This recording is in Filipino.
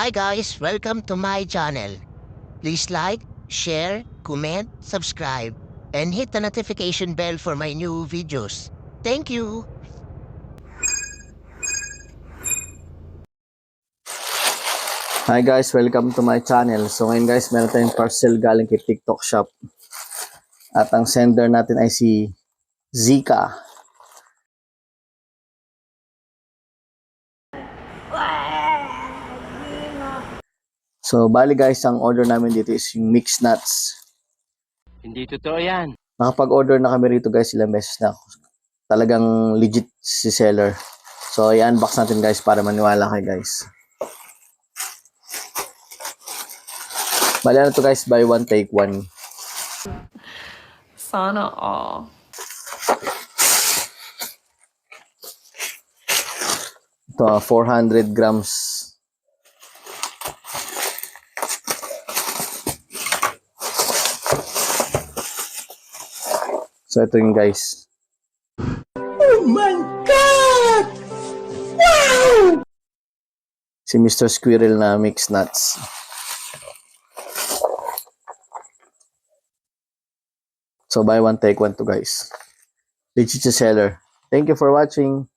Hi guys, welcome to my channel. Please like, share, comment, subscribe, and hit the notification bell for my new videos. Thank you! Hi guys, welcome to my channel. So ngayon guys, meron tayong parcel galing kay TikTok Shop. At ang sender natin ay si Zika. So bali guys, ang order namin dito is yung mixed nuts. Hindi totoo yan. Nakapag-order na kami rito guys, ilang beses na. Talagang legit si seller. So i-unbox natin guys para maniwala kayo guys. Bali ano to guys, buy one take one. Sana all. Ito 400 grams. So ito yung guys. Oh my God! Wow! Si Mr. Squirrel na mixed nuts. So buy one take one to guys. Legit si seller. Thank you for watching.